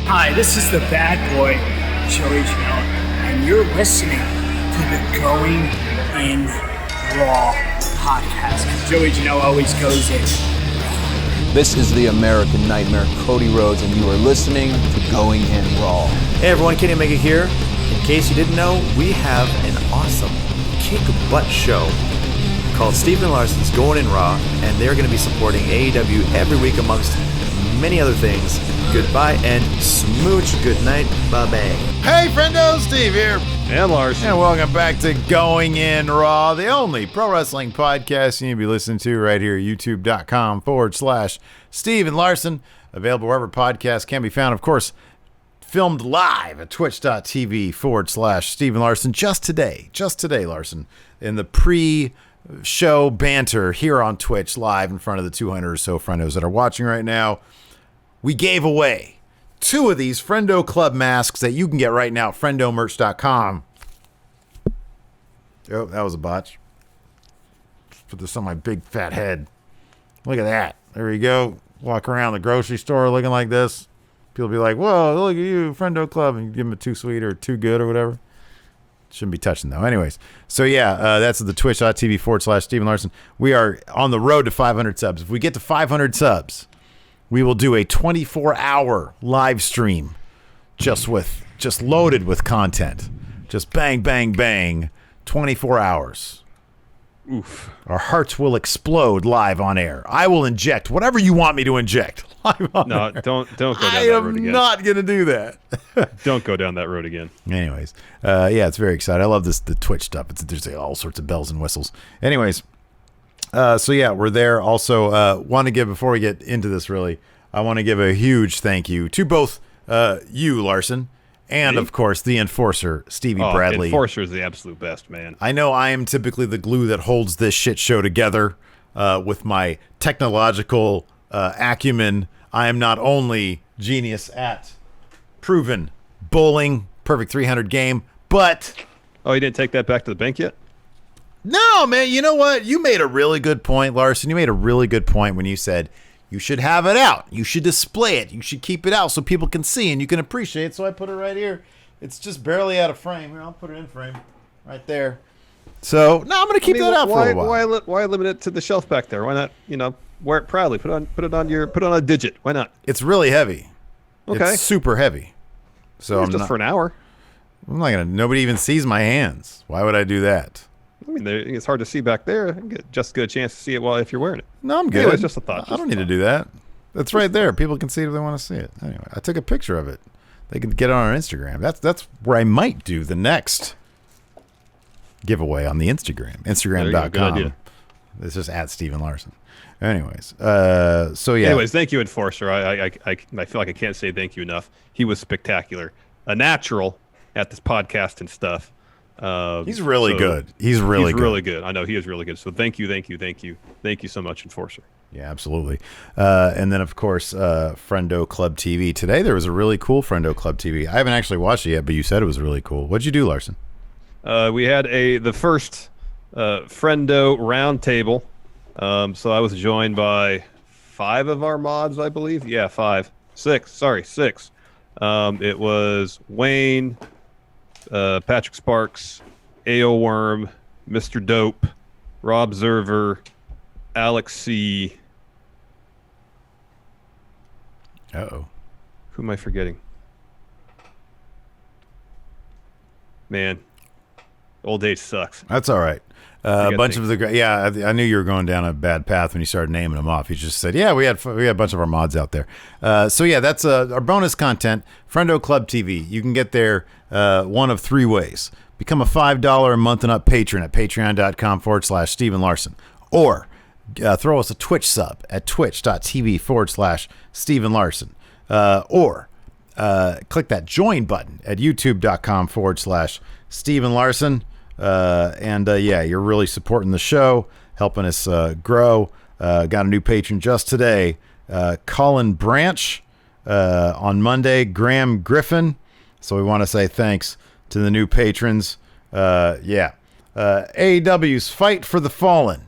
Hi, this is the bad boy, Joey Janela, and you're listening to the Going in Raw podcast. Joey Janela always goes in. This is the American Nightmare, Cody Rhodes, and you are listening to Going in Raw. Hey everyone, Kenny Omega here. In case you didn't know, we have an awesome kick-butt show called Steve and Larson's Going in Raw, and they're going to be supporting AEW every week amongst many other things. Goodbye and smooch. Good night. Bye-bye. Hey, friendo, Steve here. And Larson. And welcome back to Going in Raw, the only pro wrestling podcast you need to be listening to right here at youtube.com/Steve and Larson. Available wherever podcasts can be found. Of course, filmed live at twitch.tv/Steve and Larson. Just today, Larson, in the pre-show banter here on Twitch live in front of the 200 or so friendos that are watching right now. We gave away 2 of these Friendo Club masks that you can get right now at friendomerch.com. Oh, that was a botch. Put this on my big fat head. Look at that. There you go. Walk around the grocery store looking like this. People be like, whoa, look at you, Friendo Club. And you give them a too sweet or too good or whatever. Shouldn't be touching though. Anyways. So yeah, that's the twitch.tv/Steve and Larson. We are on the road to 500 subs. If we get to 500 subs, we will do a 24-hour live stream just loaded with content. Just bang, bang, bang, 24 hours. Oof. Our hearts will explode live on air. I will inject whatever you want me to inject live on air. Don't go down that road again. I am not going to do that. Don't go down that road again. Anyways, yeah, it's very exciting. I love the Twitch stuff. There's all sorts of bells and whistles. Anyways, so yeah, we're there. Also, want to give, before we get into this really, I want to give a huge thank you to both you, Larson, and of course the Enforcer, Stevie Bradley. Enforcer is the absolute best, man. I know I am typically the glue that holds this shit show together with my technological acumen. I am not only genius at proven bowling, perfect 300 game, but... Oh, you didn't take that back to the bank yet? No, man, you know what? You made a really good point, Larson. You made a really good point when you said you should have it out. You should display it. You should keep it out so people can see and you can appreciate it. So I put it right here. It's just barely out of frame. Here, I'll put it in frame right there. So, no, I'm going to keep that out for a while. Why limit it to the shelf back there? Why not, wear it proudly? Put it on a digit. Why not? It's really heavy. Okay. It's super heavy. So I'm just for an hour. I'm not going to, nobody even sees my hands. Why would I do that? I mean, it's hard to see back there. Get just a good chance to see it if you're wearing it. No, I'm good. Anyway, it's just a thought. I don't need to do that. That's right there. People can see it if they want to see it. Anyway, I took a picture of it. They can get it on our Instagram. That's where I might do the next giveaway on the Instagram. Instagram.com. Good idea. It's just at Steve and Larson. Anyways, so yeah. Anyways, thank you, Enforcer. I feel like I can't say thank you enough. He was spectacular. A natural at this podcast and stuff. He's really good. He's really good. I know he is really good. So thank you so much, Enforcer. Yeah, absolutely. And then of course, Friendo Club TV. Today there was a really cool Friendo Club TV. I haven't actually watched it yet, but you said it was really cool. What'd you do, Larson? We had the first Friendo roundtable. So I was joined by 5 of our mods, I believe. Yeah, 6. It was Wayne, Patrick Sparks, AO Worm, Mr. Dope, Rob Zerver, Alex C. Uh-oh. Who am I forgetting? Man, old age sucks. That's all right. A bunch of the I knew you were going down a bad path when you started naming them off. You just said, yeah, we had a bunch of our mods out there. So yeah, that's our bonus content. Friendo Club TV. You can get there one of 3 ways. Become a $5 a month and up patron at patreon.com/Steve and Larson, or throw us a Twitch sub at twitch.tv/Steve and Larson, or click that join button at youtube.com/Steve and Larson. Yeah, you're really supporting the show, helping us grow. Got a new patron just today, Colin Branch, on Monday, Graham Griffin. So we want to say thanks to the new patrons. AEW's Fight for the Fallen.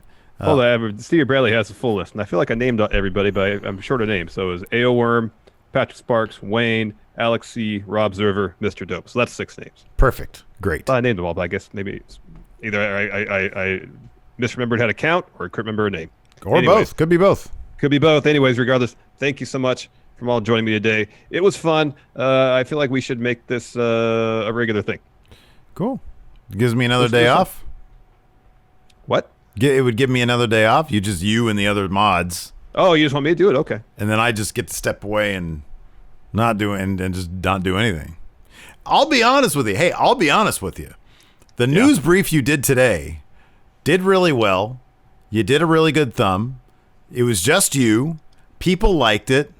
Steve Bradley has a full list, and I feel like I named everybody, but I'm short of names. So it was AO Worm, Patrick Sparks, Wayne, Alex C, Rob Zerver, Mr. Dope. So that's 6 names. Perfect. Great. Well, I named them all, but I guess maybe it's either I misremembered how to count or I couldn't remember a name. Or both. Could be both. Could be both. Anyways, regardless, thank you so much for all joining me today. It was fun. I feel like we should make this a regular thing. Cool. Gives me another day off. What? It would give me another day off. You and the other mods. Oh, you just want me to do it? Okay. And then I just get to step away and not do and just not do anything. I'll be honest with you. Hey, I'll be honest with you. The news brief you did today did really well. You did a really good thumb. It was just you. People liked it.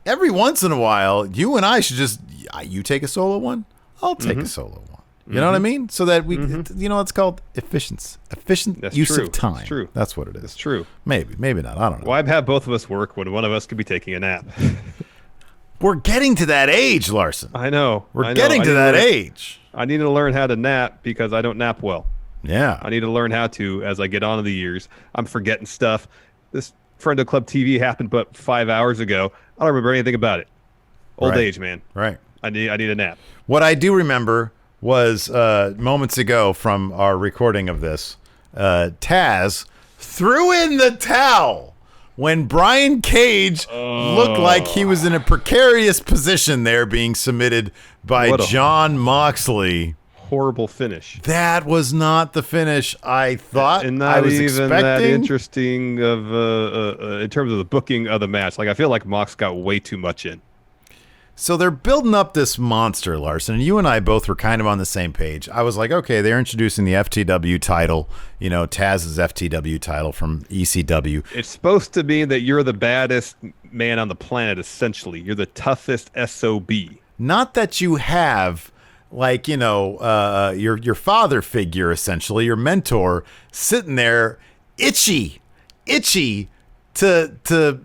Every once in a while, you and I should just, you take a solo one, I'll take a solo one. You know what I mean? So that we, it's called efficient use of time. That's true. That's what it is. It's true. Maybe not. I don't know. Why have both of us work when one of us could be taking a nap? We're getting to that age, Larson. I know. We're getting to that age. I need to learn how to nap because I don't nap well. Yeah. I need to learn how to as I get on in the years. I'm forgetting stuff. This Friendo Club TV happened but 5 hours ago. I don't remember anything about it. Old age, man. Right. I need a nap. What I do remember was moments ago from our recording of this, Taz threw in the towel when Brian Cage looked like he was in a precarious position there being submitted by John Moxley. Horrible finish. That was not the finish I thought. And not I was even expecting. that interesting of in terms of the booking of the match. Like I feel like Mox got way too much in. So they're building up this monster, Larson, and you and I both were kind of on the same page. I was like, okay, they're introducing the FTW title, Taz's FTW title from ECW. It's supposed to mean that you're the baddest man on the planet, essentially. You're the toughest SOB. Not that you have, like, your father figure, essentially, your mentor, sitting there itchy to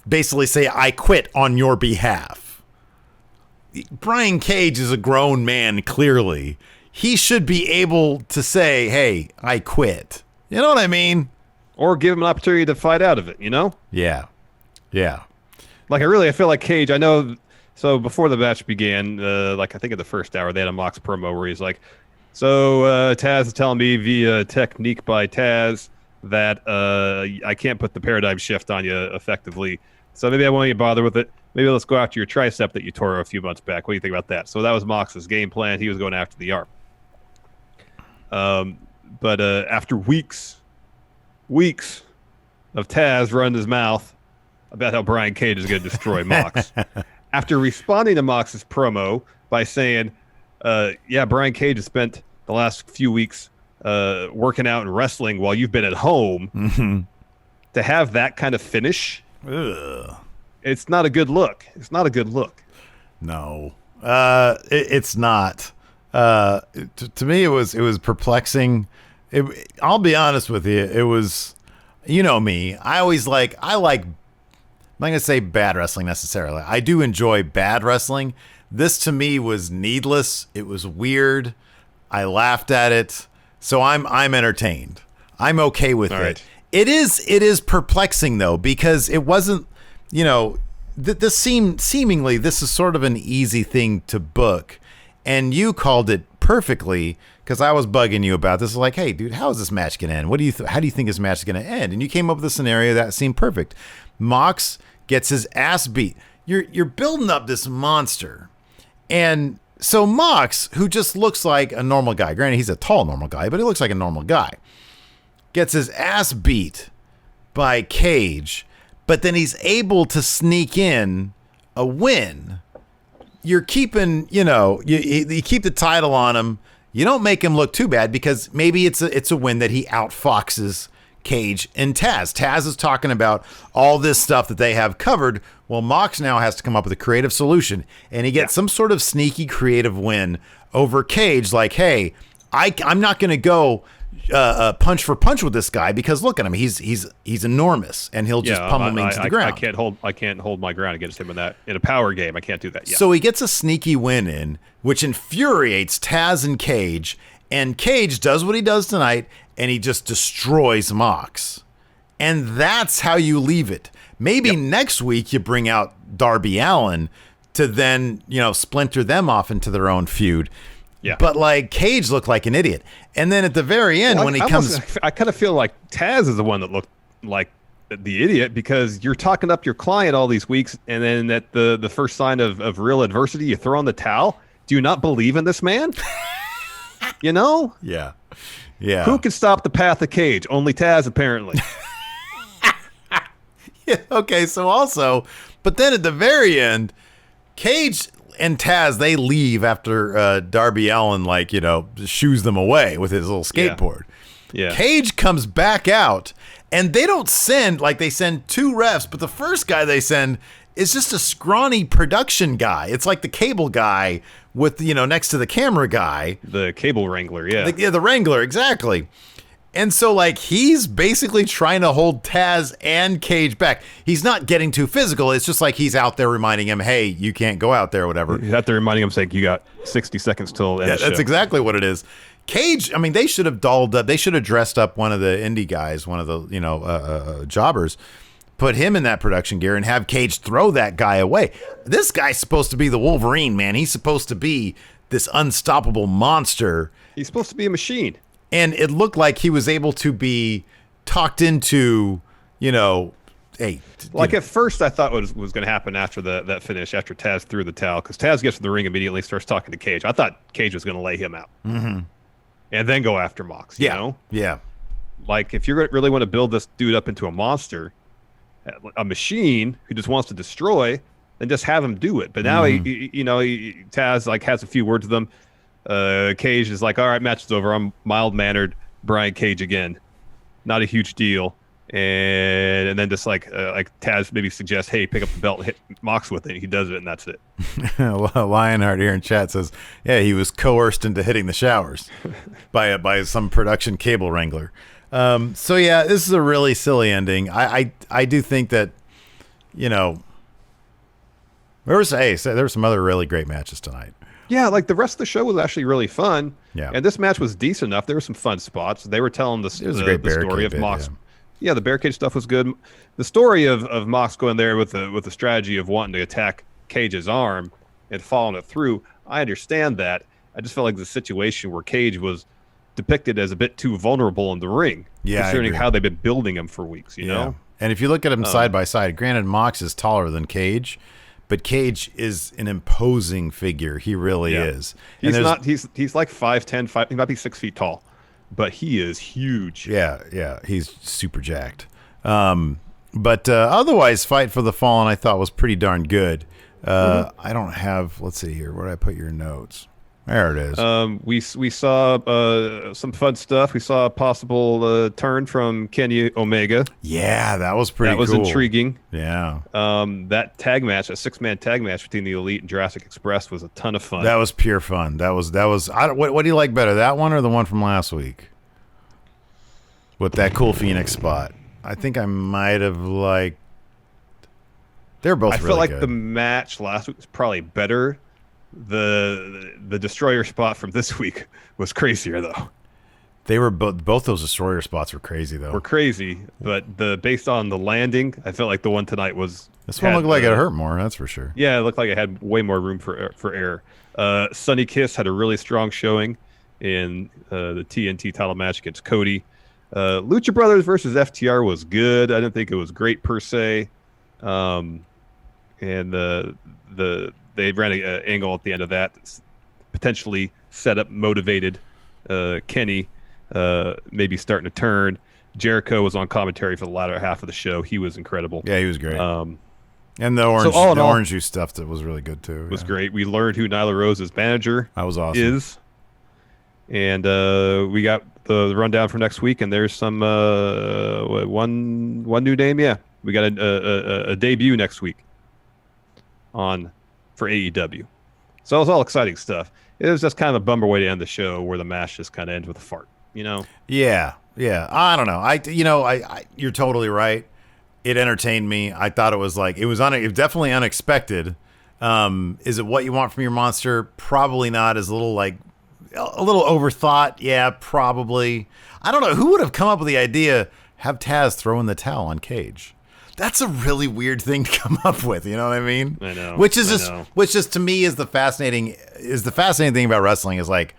basically say, I quit on your behalf. Brian Cage is a grown man, clearly. He should be able to say, hey, I quit. You know what I mean? Or give him an opportunity to fight out of it, Yeah. Like, I feel like Cage, I know, so before the match began, I think in the first hour, they had a Mox promo where he's like, Taz is telling me via technique by Taz that I can't put the paradigm shift on you effectively. So maybe I won't even bother with it. Maybe let's go after your tricep that you tore a few months back. What do you think about that? So that was Mox's game plan. He was going after the arm. But after weeks of Taz running his mouth about how Brian Cage is going to destroy Mox, after responding to Mox's promo by saying, Brian Cage has spent the last few weeks working out and wrestling while you've been at home, to have that kind of finish, it's not a good look. It's not a good look. No, it's not. To me, it was perplexing. I'll be honest with you. It was, me. I like. I'm not gonna say bad wrestling necessarily. I do enjoy bad wrestling. This to me was needless. It was weird. I laughed at it. So I'm entertained. I'm okay with it. Right. It is perplexing though, because it wasn't, this seemingly this is sort of an easy thing to book, and you called it perfectly because I was bugging you about this. Like, hey, dude, how is this match gonna end? How do you think this match is gonna end? And you came up with a scenario that seemed perfect. Mox gets his ass beat. You're building up this monster, and so Mox, who just looks like a normal guy, granted he's a tall normal guy, but he looks like a normal guy, gets his ass beat by Cage, but then he's able to sneak in a win. You're keeping, you keep the title on him. You don't make him look too bad because maybe it's a win that he outfoxes Cage and Taz. Taz is talking about all this stuff that they have covered. Well, Mox now has to come up with a creative solution, and he gets some sort of sneaky creative win over Cage. Like, hey, I'm not going to go punch for punch with this guy because look at him, he's enormous, and he'll just pummel me to the ground. I can't hold my ground against him in a power game. I can't do that. Yeah. So he gets a sneaky win in, which infuriates Taz and Cage. And Cage does what he does tonight, and he just destroys Mox. And that's how you leave it. Maybe next week you bring out Darby Allin to then, splinter them off into their own feud. Yeah. But like Cage looked like an idiot. And then at the very end, when he comes, I kind of feel like Taz is the one that looked like the idiot, because you're talking up your client all these weeks, and then at the first sign of real adversity, you throw in the towel. Do you not believe in this man? Yeah. Yeah. Who can stop the path of Cage? Only Taz, apparently. Yeah, okay, so also, but then at the very end, Cage and Taz, they leave after Darby Allin, shoos them away with his little skateboard. Yeah. Cage comes back out, and they don't send, they send 2 refs, but the first guy they send is just a scrawny production guy. It's like the cable guy with, next to the camera guy. The cable wrangler, yeah. The wrangler, exactly. And so, he's basically trying to hold Taz and Cage back. He's not getting too physical. It's just like he's out there reminding him, hey, you can't go out there or whatever. He's out there reminding him, saying, you got 60 seconds till end the show. That's exactly what it is. Cage, they should have dolled up. They should have dressed up one of the indie guys, one of the, jobbers, put him in that production gear and have Cage throw that guy away. This guy's supposed to be the Wolverine, man. He's supposed to be this unstoppable monster. He's supposed to be a machine. And it looked like he was able to be talked into, hey. At first I thought what was going to happen after that finish, after Taz threw the towel, because Taz gets to the ring immediately, starts talking to Cage. I thought Cage was going to lay him out. Mm-hmm. And then go after Mox, you know? Yeah. If you really want to build this dude up into a monster, a machine who just wants to destroy, then just have him do it. But now, Taz, has a few words with him. Cage is like, all right, match is over. I'm mild-mannered Brian Cage again. Not a huge deal. And then just like Taz maybe suggests, hey, pick up the belt and hit Mox with it. He does it, and that's it. Lionheart here in chat says, yeah, he was coerced into hitting the showers by some production cable wrangler. So yeah, this is a really silly ending. I do think that, there were some other really great matches tonight. Yeah, the rest of the show was actually really fun. Yeah. And this match was decent enough. There were some fun spots. They were telling the story of Mox. Yeah, the barricade stuff was good. The story of Mox going there with the strategy of wanting to attack Cage's arm and following it through, I understand that. I just felt like the situation where Cage was depicted as a bit too vulnerable in the ring, considering how they've been building him for weeks, you know? And if you look at him side by side, granted, Mox is taller than Cage, but Cage is an imposing figure. He really is. He's like 5'10", he might be 6 feet tall, but he is huge. Yeah. He's super jacked. But otherwise, Fight for the Fallen I thought was pretty darn good. I don't have, let's see here, where did I put your notes? There it is. We saw some fun stuff. We saw a possible turn from Kenny Omega. Yeah, that was pretty cool. That was intriguing. Yeah. That tag match, a 6-man tag match between the Elite and Jurassic Express, was a ton of fun. That was pure fun. That was. What do you like better, that one or the one from last week? With that cool Phoenix spot. I think I might have liked. They're both really good. I feel like the match last week was probably better. The Destroyer spot from this week was crazier, though. They were both those Destroyer spots were crazy, though. Were crazy, but based on the landing, I felt like the one tonight was. This one looked like it hurt more. That's for sure. Yeah, it looked like it had way more room for error. Sonny Kiss had a really strong showing in the TNT title match against Cody. Lucha Brothers versus FTR was good. I didn't think it was great per se. And they ran an angle at the end of that, potentially set up motivated Kenny, maybe starting to turn. Jericho was on commentary for the latter half of the show. He was incredible. Yeah, he was great. And the orange juice stuff that was really good too. Was great. We learned who Nyla Rose's manager that was awesome. is. And we got the rundown for next week, and there's some one new name. Yeah, we got a debut next week for AEW. So it was all exciting stuff. It was just kind of a bummer way to end the show, where the match just kind of ends with a fart, Yeah. I don't know. You're totally right. It entertained me. I thought it was it was definitely unexpected. Is it what you want from your monster? Probably not. Is a little overthought. Yeah, probably. I don't know who would have come up with the idea have Taz throw in the towel on Cage. That's a really weird thing to come up with, you know what I mean? I know. Which just to me is the fascinating thing about wrestling is like,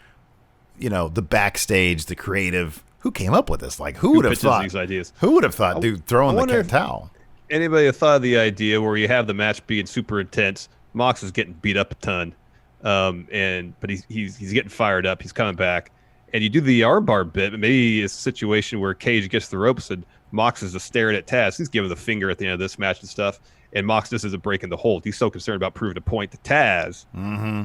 you know, the backstage, the creative. Who came up with this? Like, who would have thought these ideas? Who would have thought, dude, throwing the towel? Anybody have thought of the idea where you have the match being super intense, Mox is getting beat up a ton, but he's getting fired up, he's coming back, and you do the armbar bit, but maybe it's a situation where Cage gets the ropes and Mox is just staring at Taz. He's giving the finger at the end of this match and stuff, and Mox just isn't breaking the hold. He's so concerned about proving a point to Taz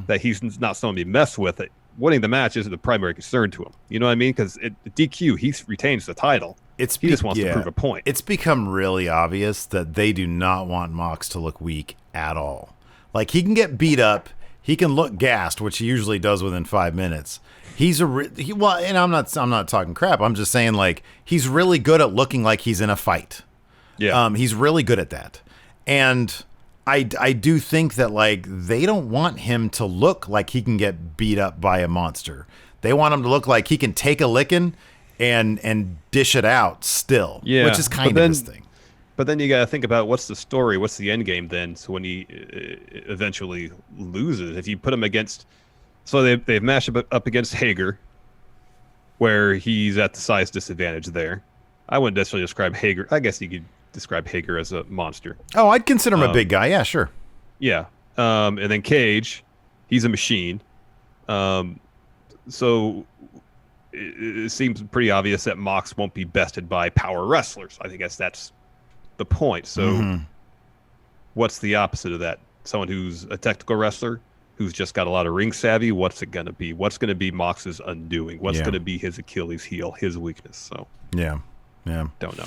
that he's not someone to be messed with. It. Winning the match isn't the primary concern to him. You know what I mean? Because DQ, he retains the title. He just wants to prove a point. It's become really obvious that they do not want Mox to look weak at all. Like, he can get beat up, he can look gassed, which he usually does within 5 minutes. And I'm not talking crap. I'm just saying, like, he's really good at looking like he's in a fight. Yeah. He's really good at that. And I do think that, like, they don't want him to look like he can get beat up by a monster. They want him to look like he can take a licking and dish it out still, which is kind of his thing. But then you got to think about what's the story, what's the end game then. So when he eventually loses, if you put him against, so they've matched up against Hager, where he's at the size disadvantage there. I wouldn't necessarily describe Hager. I guess you could describe Hager as a monster. Oh, I'd consider him a big guy. Yeah, sure. Yeah. And then Cage, he's a machine. So it seems pretty obvious that Mox won't be bested by power wrestlers. I think that's the point. So what's the opposite of that? Someone who's a technical wrestler, who's just got a lot of ring savvy. What's it going to be? What's going to be Mox's undoing? What's going to be his Achilles heel, his weakness? So yeah. Don't know.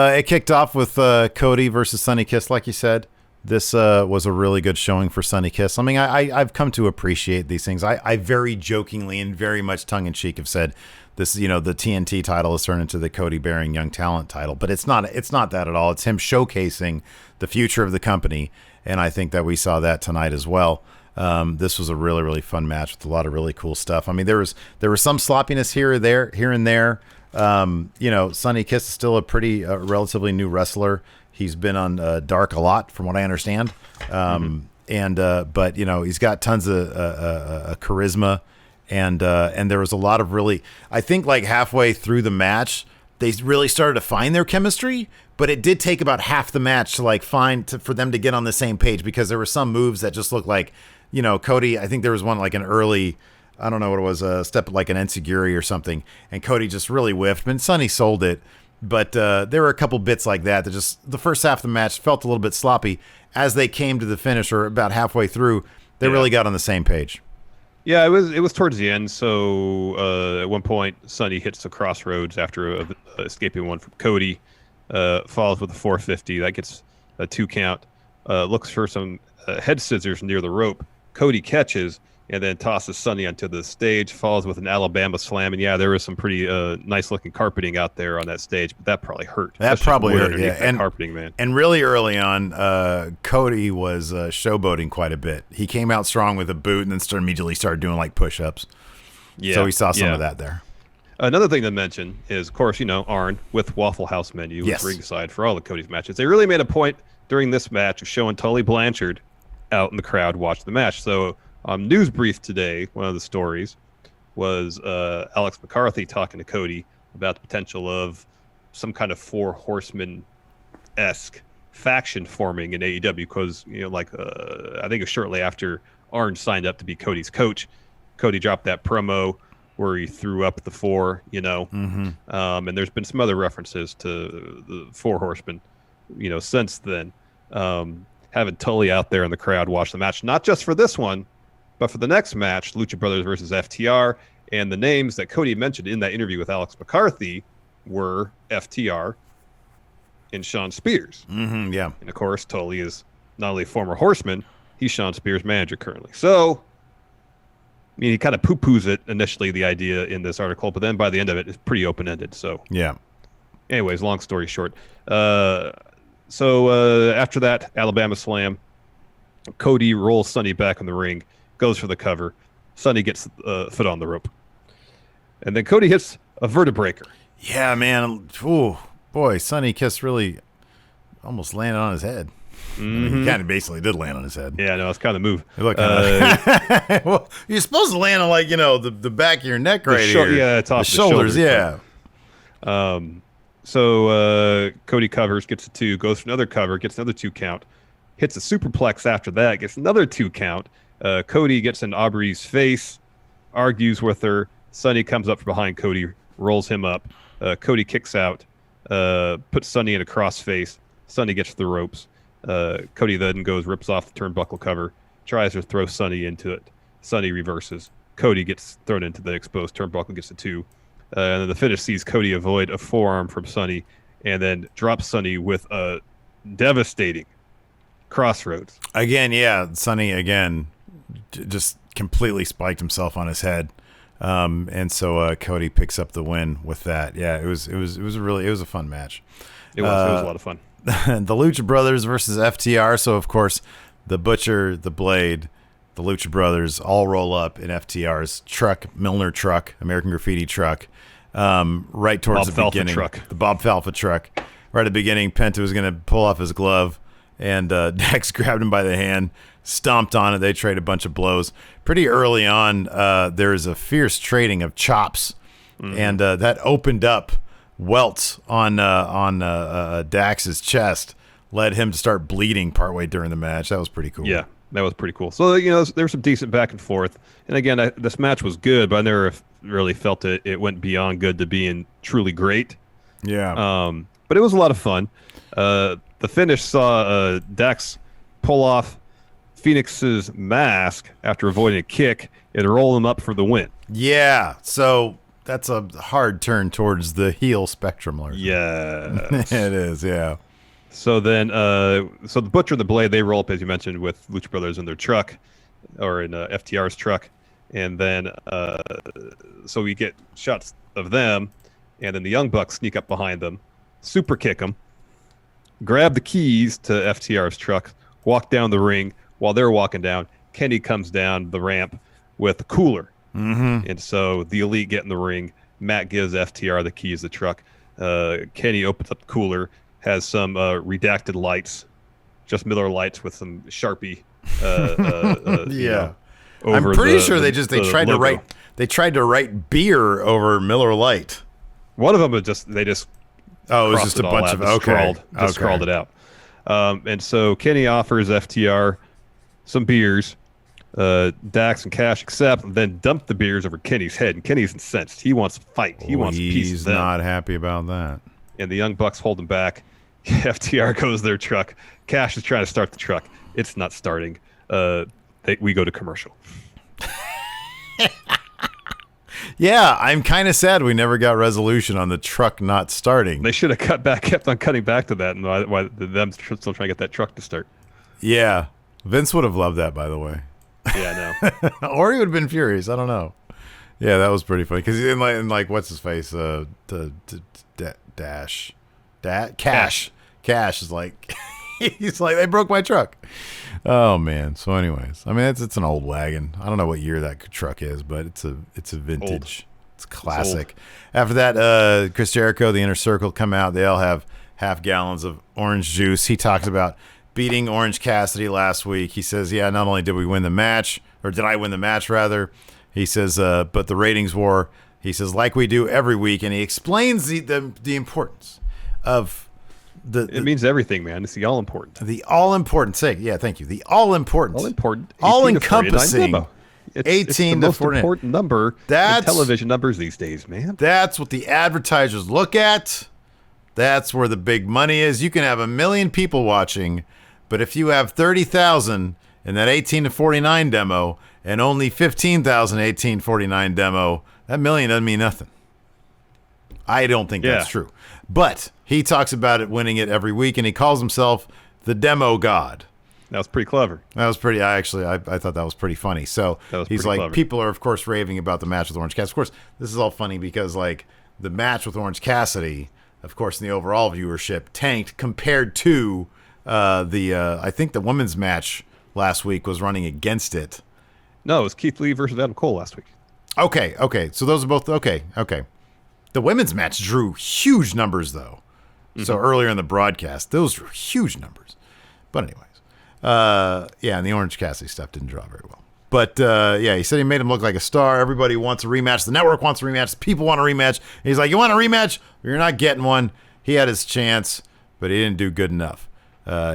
It kicked off with Cody versus Sonny Kiss, like you said. This was a really good showing for Sonny Kiss. I mean, I've come to appreciate these things. I very jokingly and very much tongue-in-cheek have said this, you know, the TNT title has turned into the Cody Bearing Young Talent title, but it's not that at all. It's him showcasing the future of the company, and I think that we saw that tonight as well. This was a really, really fun match with a lot of really cool stuff. I mean, there was some sloppiness here and there. You know, Sonny Kiss is still a pretty relatively new wrestler. He's been on Dark a lot, from what I understand. But you know, he's got tons of charisma, and there was a lot of really, I think, like halfway through the match, they really started to find their chemistry. But it did take about half the match to for them to get on the same page, because there were some moves that just looked like, you know, Cody. I think there was one like an early, I don't know what it was, a step like an enziguri or something, and Cody just really whiffed. And Sonny sold it, but there were a couple bits like that just the first half of the match felt a little bit sloppy. As they came to the finish, or about halfway through, they really got on the same page. Yeah, it was towards the end. So at one point, Sonny hits the crossroads after escaping one from Cody. Follows with a 450. That gets a 2 count. Looks for some head scissors near the rope. Cody catches and then tosses Sonny onto the stage. Follows with an Alabama slam. And yeah, there was some pretty nice looking carpeting out there on that stage, but that probably hurt. That probably hurt. Yeah, and carpeting, man. And really early on, Cody was showboating quite a bit. He came out strong with a boot and then immediately started doing like push-ups. Yeah, so we saw some of that there. Another thing to mention is, of course, you know, Arn with Waffle House menu was ringside for all of Cody's matches. They really made a point during this match of showing Tully Blanchard out in the crowd watch the match. So News Brief today, one of the stories was Alex McCarthy talking to Cody about the potential of some kind of 4 horsemen-esque faction forming in AEW, because, you know, like I think it was shortly after Arn signed up to be Cody's coach, Cody dropped that promo where he threw up the 4, you know. And there's been some other references to the 4 horsemen, you know, since then. Having Tully out there in the crowd watch the match, not just for this one, but for the next match, Lucha Brothers versus FTR. And the names that Cody mentioned in that interview with Alex McCarthy were FTR and Sean Spears. Yeah. And of course, Tully is not only a former horseman, he's Sean Spears' manager currently. So, I mean, he kind of poo-poos it initially, the idea in this article, but then by the end of it, it's pretty open-ended. So, yeah. Anyways, long story short. So after that Alabama slam, Cody rolls Sonny back in the ring, goes for the cover. Sonny gets foot on the rope. And then Cody hits a vertebreaker. Yeah, man. Ooh. boy, Sonny Kiss really almost landed on his head. I mean, he kind of basically did land on his head. Yeah, no, it's kind of the move. Look, well, you're supposed to land on the back of your neck right here. Yeah, top the of the shoulders. Yeah. So Cody covers, gets a 2, goes for another cover, gets another 2 count, hits a superplex after that, gets another 2 count. Cody gets in Aubrey's face, argues with her. Sonny comes up from behind Cody, rolls him up. Cody kicks out, puts Sonny in a crossface. Sonny gets the ropes. Cody then rips off the turnbuckle cover, tries to throw Sonny into it. Sonny reverses. Cody gets thrown into the exposed turnbuckle, gets a 2. And then the finish sees Cody avoid a forearm from Sonny and then drops Sonny with a devastating crossroads. Again, yeah, Sonny again just completely spiked himself on his head. And so Cody picks up the win with that. Yeah, it was a fun match. It was a lot of fun. The Lucha Brothers versus FTR. So of course, the Butcher, the Blade, the Lucha Brothers all roll up in FTR's truck, Milner truck, American Graffiti truck, right towards the beginning. The Bob Falfa truck. Right at the beginning, Penta was going to pull off his glove, and Dex grabbed him by the hand, stomped on it. They trade a bunch of blows. Pretty early on, there's a fierce trading of chops, and that opened up welts on Dax's chest, led him to start bleeding partway during the match. That was pretty cool. Yeah, that was pretty cool. So, there was some decent back and forth. And again, this match was good, but I never really felt it went beyond good to being truly great. Yeah. But it was a lot of fun. The finish saw Dax pull off Phoenix's mask after avoiding a kick and roll him up for the win. Yeah. So that's a hard turn towards the heel spectrum, Larson. Yeah. It is, yeah. So then, so the Butcher and the Blade, they roll up, as you mentioned, with Lucha Brothers in their truck, or in FTR's truck. And then, so we get shots of them, and then the Young Bucks sneak up behind them, super kick them, grab the keys to FTR's truck, walk down the ring. While they're walking down, Kenny comes down the ramp with a cooler. And so the Elite get in the ring. Matt gives FTR the keys to the truck. Kenny opens up the cooler, has some redacted lights, just Miller lights with some Sharpie. Yeah. I'm pretty sure they tried logo. to write beer over Miller Lite. One of them was just it was just a bunch of scrawled it out. And so Kenny offers FTR some beers. Dax and Cash accept, and then dump the beers over Kenny's head. And Kenny's incensed. He wants to fight. He wants a piece of them. He's not happy about that. And the Young Bucks hold him back. FTR goes their truck. Cash is trying to start the truck. It's not starting. We go to commercial. Yeah, I'm kind of sad we never got resolution on the truck not starting. They should have kept on cutting back to that, and why them still trying to get that truck to start. Yeah, Vince would have loved that, by the way. Yeah, no. Or he would have been furious. I don't know. Yeah, that was pretty funny because in like what's his face? Cash is like he's like, they broke my truck. Oh man. So anyways, I mean it's an old wagon. I don't know what year that truck is, but it's a vintage. It's classic. After that, Chris Jericho, the Inner Circle come out. They all have half gallons of orange juice. He talks about beating Orange Cassidy last week. He says, yeah, not only did we win the match, or did I win the match rather, he says, but the ratings war, he says, like we do every week, and he explains the importance of it means everything, man. It's the all important. The all important sake. Yeah, thank you. The all important. All important. All encompassing. It's the most important number in television numbers these days, man. That's what the advertisers look at. That's where the big money is. You can have 1 million people watching, but if you have 30,000 in that 18 to 49 demo and only 15,000 1849 demo, that million doesn't mean nothing. I don't think that's true. But he talks about it, winning it every week, and he calls himself the demo god. That was pretty clever. That was pretty. I thought that was pretty funny. So he's like, clever. People are of course raving about the match with Orange Cassidy. Of course, this is all funny because like the match with Orange Cassidy, of course, in the overall viewership tanked compared to I think the women's match last week was running against it. No, it was Keith Lee versus Adam Cole last week. Okay. So those are both okay. The women's match drew huge numbers though. So earlier in the broadcast, those were huge numbers. But anyways, and the Orange Cassidy stuff didn't draw very well. But he said he made him look like a star. Everybody wants a rematch. The network wants a rematch. People want a rematch. And he's like, you want a rematch? You're not getting one. He had his chance, but he didn't do good enough.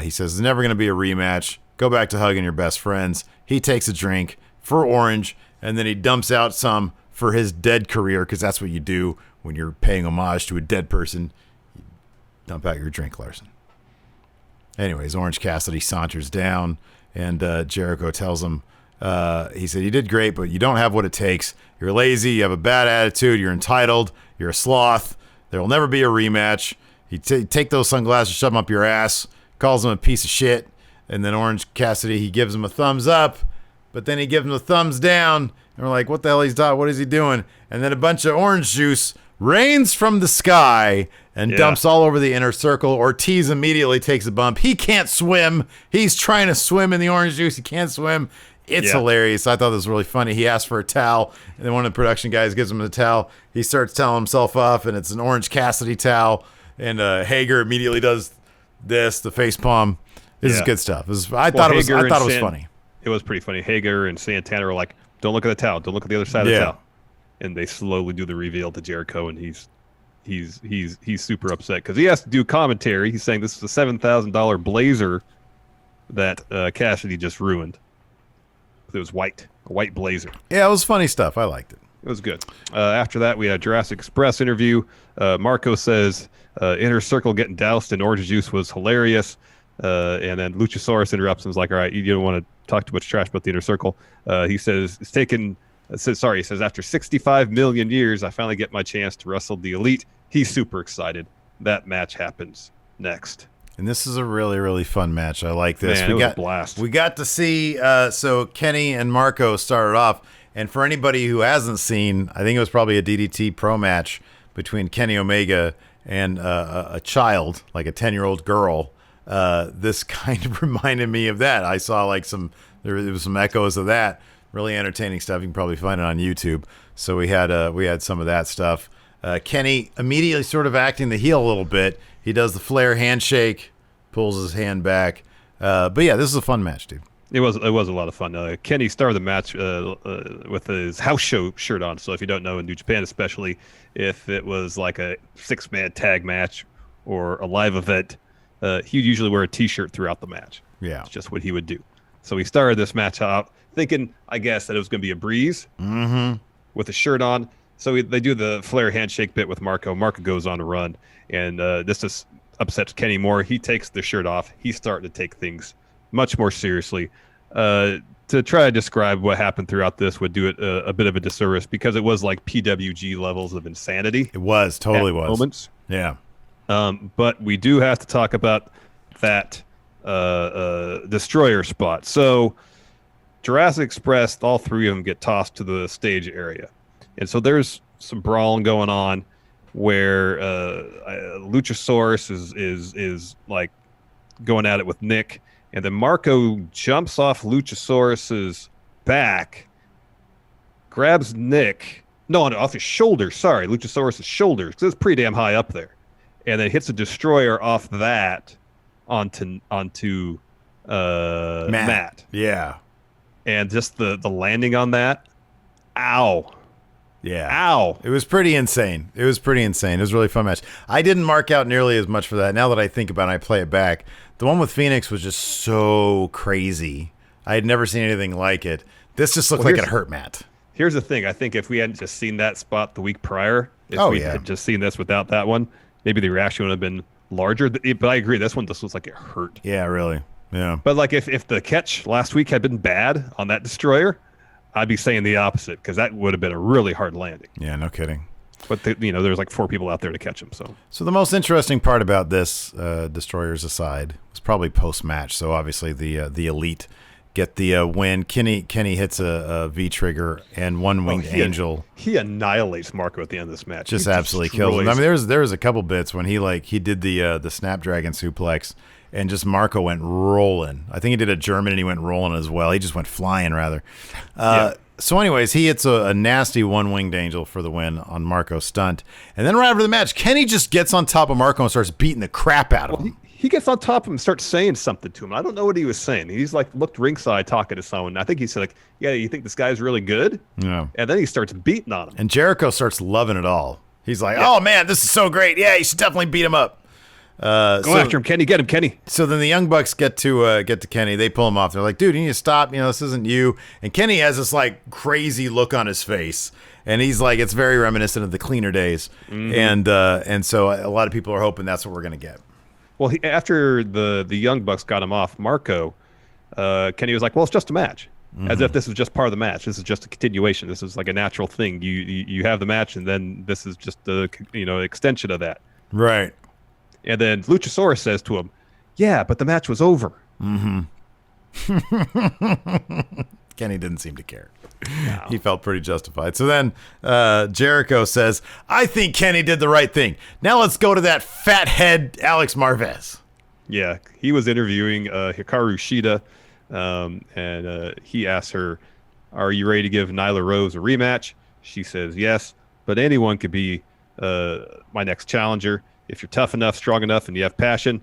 He says there's never going to be a rematch. Go back to hugging your best friends. He takes a drink for Orange, and then he dumps out some for his dead career, because that's what you do when you're paying homage to a dead person. You dump out your drink, Larson. Anyways, Orange Cassidy saunters down, and Jericho tells him, he said, you did great, but you don't have what it takes. You're lazy. You have a bad attitude. You're entitled. You're a sloth. There will never be a rematch. You take those sunglasses, shove them up your ass, calls him a piece of shit. And then Orange Cassidy, he gives him a thumbs up, but then he gives him a thumbs down. And we're like, what the hell what is he doing? And then a bunch of orange juice rains from the sky and dumps all over the inner circle. Ortiz immediately takes a bump. He can't swim. He's trying to swim in the orange juice. He can't swim. It's hilarious. I thought this was really funny. He asked for a towel, and then one of the production guys gives him a towel. He starts toweling himself off, and it's an Orange Cassidy towel. And Hager immediately does the face palm. This is good stuff. I thought it was funny. It was pretty funny. Hager and Santana were like, "Don't look at the towel. Don't look at the other side of the towel." And they slowly do the reveal to Jericho, and he's super upset because he has to do commentary. He's saying this is a $7,000 blazer that Cassidy just ruined. It was a white blazer. Yeah, it was funny stuff. I liked it. It was good. After that, we had Jurassic Express interview. Marco says Inner Circle getting doused in orange juice was hilarious. And then Luchasaurus interrupts and is like, all right, you don't want to talk too much trash about the Inner Circle. He says, he says, after 65 million years, I finally get my chance to wrestle the Elite. He's super excited. That match happens next. And this is a really, really fun match. I like this. Man, it was a blast. We got to see, so Kenny and Marco started off. And for anybody who hasn't seen, I think it was probably a DDT Pro match between Kenny Omega and a child, like a 10-year-old girl. This kind of reminded me of that. I saw there was some echoes of that. Really entertaining stuff. You can probably find it on YouTube. So we had some of that stuff. Kenny immediately sort of acting the heel a little bit. He does the Flair handshake, pulls his hand back. But yeah, this is a fun match, dude. It was a lot of fun. Kenny started the match with his house show shirt on. So if you don't know, in New Japan especially, if it was like a 6-man tag match or a live event, he'd usually wear a T-shirt throughout the match. Yeah. It's just what he would do. So he started this match out thinking, I guess, that it was going to be a breeze with a shirt on. So they do the Flair handshake bit with Marco. Marco goes on a run, and this just upsets Kenny more. He takes the shirt off. He's starting to take things much more seriously. To try to describe what happened throughout this would do it a bit of a disservice because it was like PWG levels of insanity. It was, totally was. Moments. Yeah. But we do have to talk about that destroyer spot. So Jurassic Express, all three of them get tossed to the stage area. And so there's some brawling going on where Luchasaurus is like going at it with Nick. And then Marco jumps off Luchasaurus's back, grabs Nick. No, off his shoulders. Sorry, Luchasaurus's shoulders, because it's pretty damn high up there. And then hits a destroyer off that onto Matt. Yeah. And just the landing on that, ow. Yeah. Ow. It was pretty insane. It was a really fun match. I didn't mark out nearly as much for that. Now that I think about it and I play it back, the one with Phoenix was just so crazy. I had never seen anything like it. This just looked like it hurt Matt. Here's the thing. I think if we hadn't just seen that spot the week prior, had just seen this without that one, maybe the reaction would have been larger. But I agree. This one just looks like it hurt. Yeah, really. Yeah. But like if the catch last week had been bad on that destroyer, I'd be saying the opposite because that would have been a really hard landing. Yeah, no kidding. But there's like 4 people out there to catch him. So the most interesting part about this, destroyers aside, was probably post-match. So obviously the Elite get the win. Kenny hits a V trigger and one winged angel. He annihilates Marco at the end of this match. Just absolutely kills him. I mean, there was a couple bits when he did the Snapdragon suplex. And just Marco went rolling. I think he did a German and he went rolling as well. He just went flying, rather. So anyways, he hits a nasty one-winged angel for the win on Marco Stunt. And then right after the match, Kenny just gets on top of Marco and starts beating the crap out of him. He gets on top of him and starts saying something to him. I don't know what he was saying. He's like looked ringside talking to someone. I think he said like, yeah, you think this guy's really good? Yeah. And then he starts beating on him. And Jericho starts loving it all. He's like, oh, man, this is so great. Yeah, you should definitely beat him up. Go after him, Kenny. Get him, Kenny. So then the Young Bucks get to Kenny. They pull him off. They're like, dude, you need to stop. You know, this isn't you. And Kenny has this like crazy look on his face. And he's like, it's very reminiscent of the cleaner days. Mm-hmm. And so a lot of people are hoping that's what we're going to get. Well, after the Young Bucks got him off Marco, Kenny was like, well, it's just a match. As if this was just part of the match. This is just a continuation. This is like a natural thing. You have the match, and then this is just the extension of that. Right. And then Luchasaurus says to him, yeah, but the match was over. Mm-hmm. Kenny didn't seem to care. No. He felt pretty justified. So then Jericho says, I think Kenny did the right thing. Now let's go to that fathead Alex Marvez. Yeah, he was interviewing Hikaru Shida, and he asked her, are you ready to give Nyla Rose a rematch? She says yes, but anyone could be my next challenger. If you're tough enough, strong enough, and you have passion,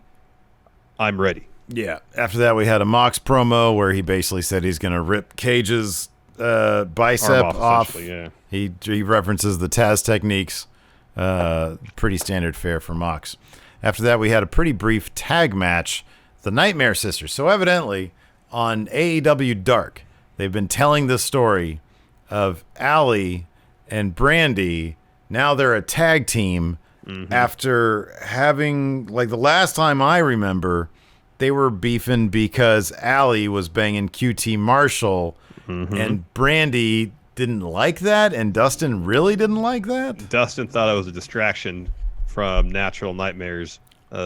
I'm ready. Yeah. After that, we had a Mox promo where he basically said he's going to rip Cage's bicep off. Yeah. He references the Taz techniques. Pretty standard fare for Mox. After that, we had a pretty brief tag match, the Nightmare Sisters. So evidently, on AEW Dark, they've been telling the story of Allie and Brandy. Now they're a tag team. Mm-hmm. After having, like, the last time I remember, they were beefing because Allie was banging QT Marshall, and Brandy didn't like that, and Dustin really didn't like that? Dustin thought it was a distraction from Natural Nightmares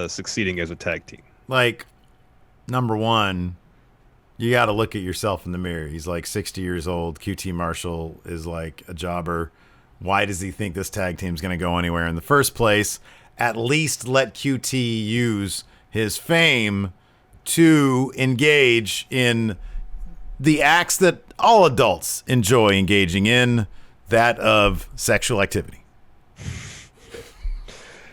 succeeding as a tag team. Like, number one, you got to look at yourself in the mirror. He's like 60 years old. QT Marshall is like a jobber. Why does he think this tag team's going to go anywhere in the first place? At least let QT use his fame to engage in the acts that all adults enjoy engaging in, that of sexual activity.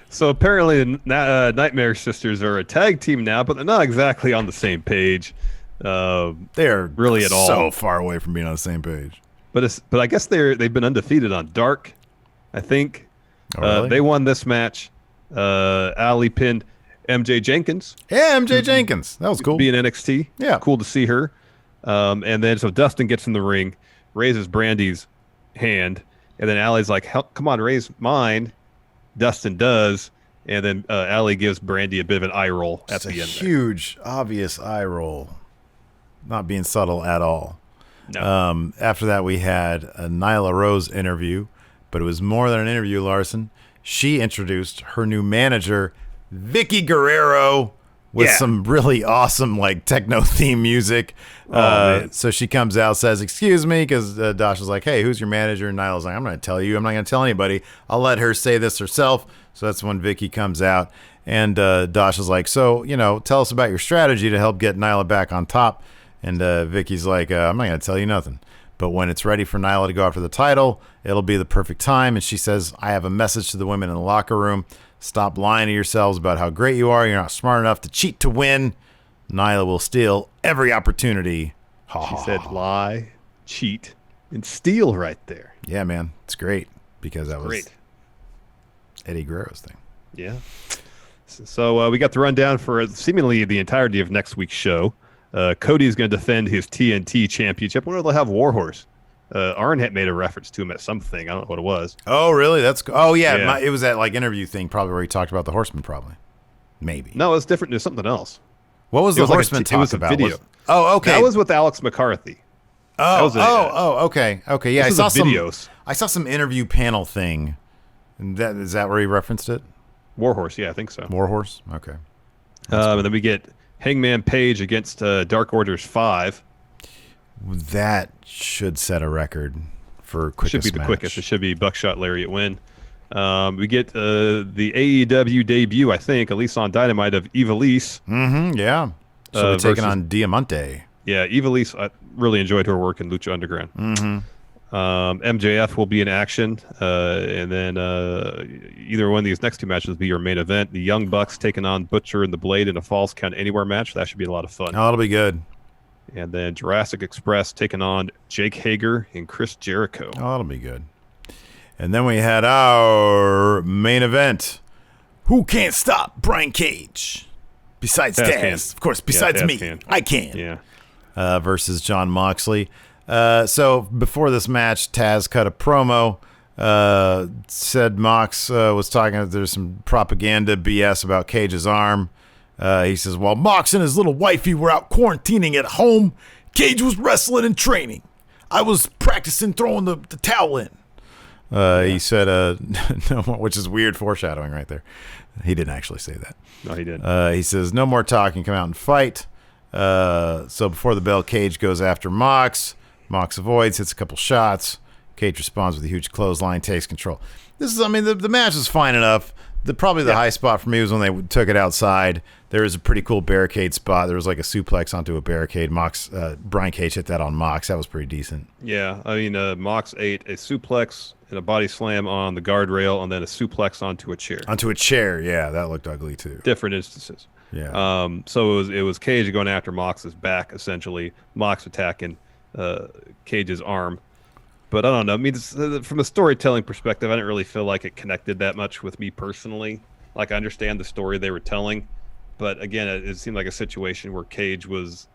So apparently the Nightmare Sisters are a tag team now, but they're not exactly on the same page. They're really at all so far away from being on the same page. But I guess they've been undefeated on Dark, I think. Oh, really? They won this match. Allie pinned MJ Jenkins. Yeah, MJ Jenkins. That was cool. Being NXT. Yeah. Cool to see her. And then so Dustin gets in the ring, raises Brandy's hand, and then Allie's like, come on, raise mine. Dustin does. And then Allie gives Brandy a bit of an eye roll at the end. Huge, obvious eye roll. Not being subtle at all. No. After that, we had a Nyla Rose interview, but it was more than an interview, Larson. She introduced her new manager, Vicky Guerrero, with some really awesome like techno theme music. So she comes out, says, excuse me, because Dasha's like, hey, who's your manager? And Nyla's like, I'm going to tell you. I'm not going to tell anybody. I'll let her say this herself. So that's when Vicky comes out. And Dasha's like, so, tell us about your strategy to help get Nyla back on top. And Vicky's like, I'm not going to tell you nothing. But when it's ready for Nyla to go after the title, it'll be the perfect time. And she says, I have a message to the women in the locker room. Stop lying to yourselves about how great you are. You're not smart enough to cheat to win. Nyla will steal every opportunity. She said lie, cheat, and steal right there. Yeah, man. It's great because that was great. Eddie Guerrero's thing. Yeah. So we got the rundown for seemingly the entirety of next week's show. Cody is going to defend his TNT championship. I wonder if they'll have Warhorse. Arn had made a reference to him at something. I don't know what it was. Oh, really? Yeah. It was that like interview thing probably where he talked about the Horseman probably. Maybe. No, it's different. There's something else. What was the Horseman talk about? It was a video. Okay. That was with Alex McCarthy. Okay. Yeah, I saw videos. I saw some interview panel thing. And is that where he referenced it? Warhorse, yeah, I think so. Warhorse? Okay. Cool. And then we get Hangman Page against Dark Order's 5. That should set a record for quickest Should be the match. quickest. It should be Buckshot Lariat win. We get the AEW debut, I think, at least on Dynamite, of Ivelisse. Mm-hmm, yeah. So we're taking on Diamante. Yeah, Ivelisse, I really enjoyed her work in Lucha Underground. Mm-hmm. MJF will be in action, and then either one of these next two matches will be your main event. The Young Bucks taking on Butcher and the Blade in a Falls Count Anywhere match. That should be a lot of fun. Oh, it'll be good. And then Jurassic Express taking on Jake Hager and Chris Jericho. Oh, that'll be good. And then we had our main event. Who can't stop Brian Cage? Besides Taz. Of course, besides me. I can. Yeah. Versus John Moxley. So before this match, Taz cut a promo. Said Mox was talking, there's some propaganda BS about Cage's arm. He says, while Mox and his little wifey were out quarantining at home, Cage was wrestling and training. I was practicing throwing the towel in. He said, no, which is weird foreshadowing right there. He didn't actually say that. No, he didn't. He says, no more talking, come out and fight. So before the bell, Cage goes after Mox. Mox avoids, hits a couple shots. Cage responds with a huge clothesline, takes control. This is, I mean, the match is fine enough. Probably the high spot for me was when they took it outside. There was a pretty cool barricade spot. There was like a suplex onto a barricade. Brian Cage hit that on Mox. That was pretty decent. Yeah, I mean, Mox ate a suplex and a body slam on the guardrail, and then a suplex onto a chair. Onto a chair, yeah, that looked ugly too. Different instances. Yeah. So it was Cage going after Mox's back, essentially. Mox attacking Cage's arm. But I don't know. I mean, from a storytelling perspective, I didn't really feel like it connected that much with me personally. Like, I understand the story they were telling, but again, it seemed like a situation where Cage was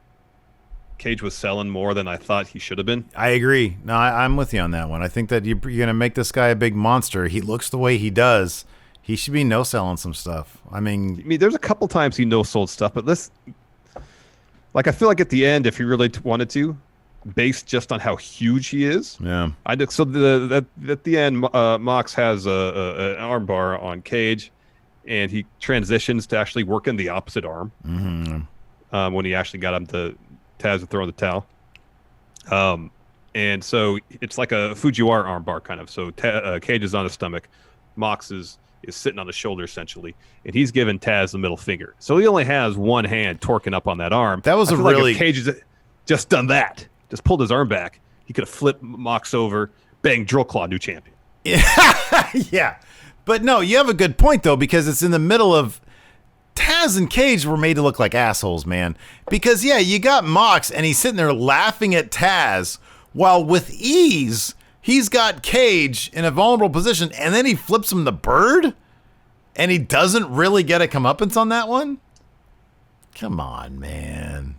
selling more than I thought he should have been. I agree. No, I'm with you on that one. I think that you're going to make this guy a big monster. He looks the way he does. He should be no-selling some stuff. I mean, there's a couple times he no-sold stuff, but I feel like at the end, if he really wanted to, based just on how huge he is. Yeah. At the end, Mox has an armbar on Cage, and he transitions to actually working the opposite arm. Mm-hmm. When he actually got him to Taz to throw the towel. And so it's like a Fujiwara armbar kind of. So Cage is on his stomach, Mox is sitting on his shoulder essentially, and he's giving Taz the middle finger. So he only has one hand torquing up on that arm. That was like if Cage has just done that. Just pulled his arm back. He could have flipped Mox over, bang, drill claw, new champion. Yeah. But no, you have a good point, though, because it's in the middle of Taz and Cage were made to look like assholes, man. Because, yeah, you got Mox, and he's sitting there laughing at Taz, while with ease, he's got Cage in a vulnerable position, and then he flips him the bird, and he doesn't really get a comeuppance on that one? Come on, man.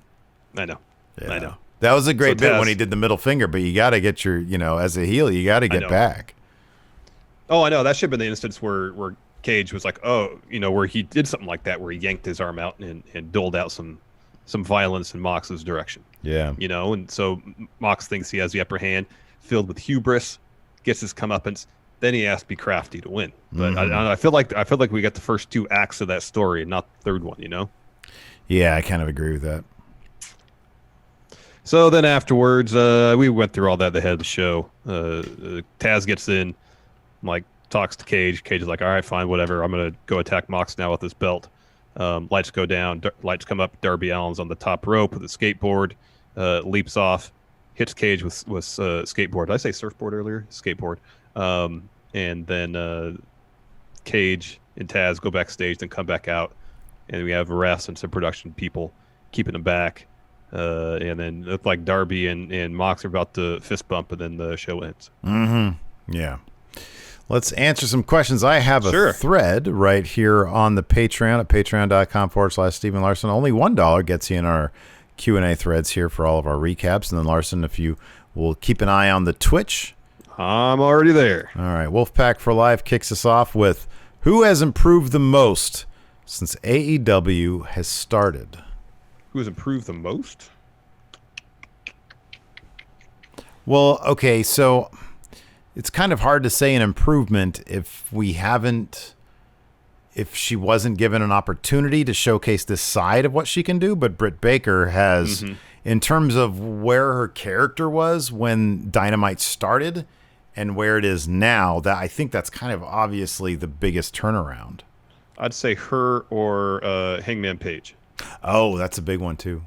I know. Yeah. I know. That was a great bit Taz, when he did the middle finger, but you got to get your, as a heel, you got to get back. Oh, I know. That should have been the instance where Cage was like, where he did something like that, where he yanked his arm out and doled out some violence in Mox's direction. Yeah. And so Mox thinks he has the upper hand, filled with hubris, gets his comeuppance. Then he has to be crafty to win. But I feel like we got the first two acts of that story, and not the third one. Yeah, I kind of agree with that. So then afterwards, we went through all that at the head of the show. Taz gets in, talks to Cage. Cage is like, all right, fine, whatever. I'm going to go attack Mox now with this belt. Lights go down. Lights come up. Darby Allin's on the top rope with a skateboard. Leaps off. Hits Cage with skateboard. Did I say surfboard earlier? Skateboard. And then Cage and Taz go backstage, then come back out. And we have refs and some production people keeping them back. And then it looked like Darby and Mox are about to fist bump, and then the show ends. Mm-hmm. Yeah. Let's answer some questions. I have a thread right here on the Patreon at patreon.com/Steve and Larson. Only $1 gets you in our Q&A threads here for all of our recaps. And then, Larson, if you will keep an eye on the Twitch. I'm already there. All right. Wolfpack for Life kicks us off with, who has improved the most since AEW has started? Who has improved the most? Well, okay, so it's kind of hard to say an improvement if she wasn't given an opportunity to showcase this side of what she can do. But Britt Baker has, in terms of where her character was when Dynamite started and where it is now, that I think that's kind of obviously the biggest turnaround. I'd say her or Hangman Page. Oh, that's a big one too.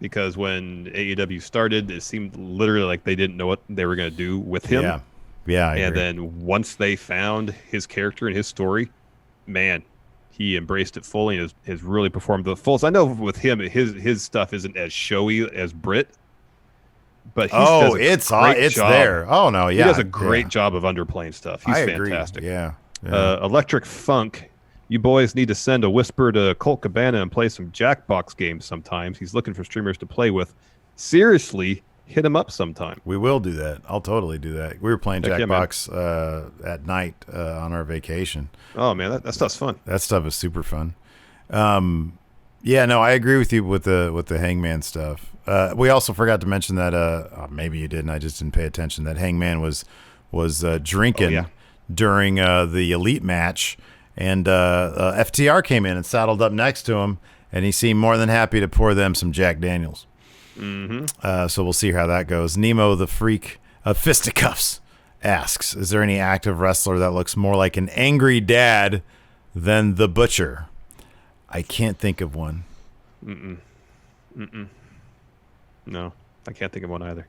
because when AEW started, it seemed literally like they didn't know what they were going to do with him. Yeah, I and agree. then once they found his character and his story, man, he embraced it fully and has really performed the fullest. I know with him, his stuff isn't as showy as Britt, but he does a great job. there. Oh no, yeah, he does a great job of underplaying stuff. He's fantastic. Yeah. Electric Funk, you boys need to send a whisper to Colt Cabana and play some Jackbox games sometimes. He's looking for streamers to play with. Seriously, hit him up sometime. We will do that. I'll totally do that. We were playing Jackbox at night on our vacation. Oh man, that stuff's fun. That stuff is super fun. Yeah, no, I agree with you with the Hangman stuff. We also forgot to mention that maybe you didn't. I just didn't pay attention. That Hangman was drinking during the Elite match, and FTR came in and saddled up next to him, and he seemed more than happy to pour them some Jack Daniels. Mm-hmm. So we'll see how that goes. Nemo the Freak of Fisticuffs asks, is there any active wrestler that looks more like an angry dad than the Butcher? I can't think of one. No, I can't think of one either.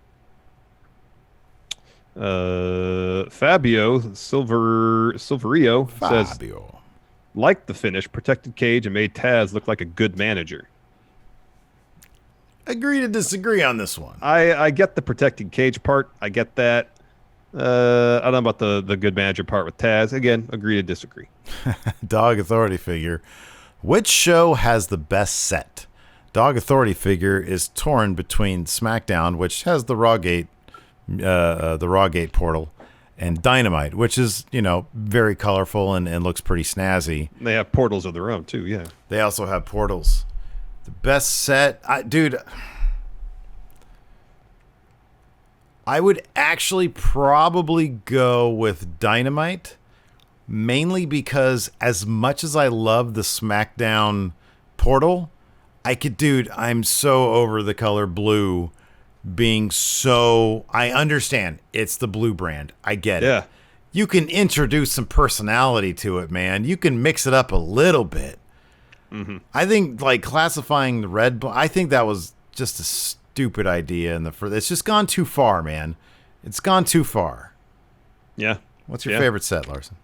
Fabio Silverio says, liked the finish, protected Cage, and made Taz look like a good manager. Agree to disagree on this one. I get the protecting Cage part. I get that. I don't know about the good manager part with Taz. Again, agree to disagree. Dog Authority figure. Which show has the best set? Dog Authority figure is torn between SmackDown, which has the Rawgate portal, and Dynamite, which is, very colorful and looks pretty snazzy. They have portals of their own too. Yeah. They also have portals. The best set, dude, I would actually probably go with Dynamite, mainly because as much as I love the SmackDown portal, I'm so over the color blue being so, I understand it's the blue brand. I get it. You can introduce some personality to it, man. You can mix it up a little bit. Mm-hmm. I think classifying the red, I think that was just a stupid idea. It's just gone too far, man. It's gone too far. Yeah. What's your favorite set, Larson?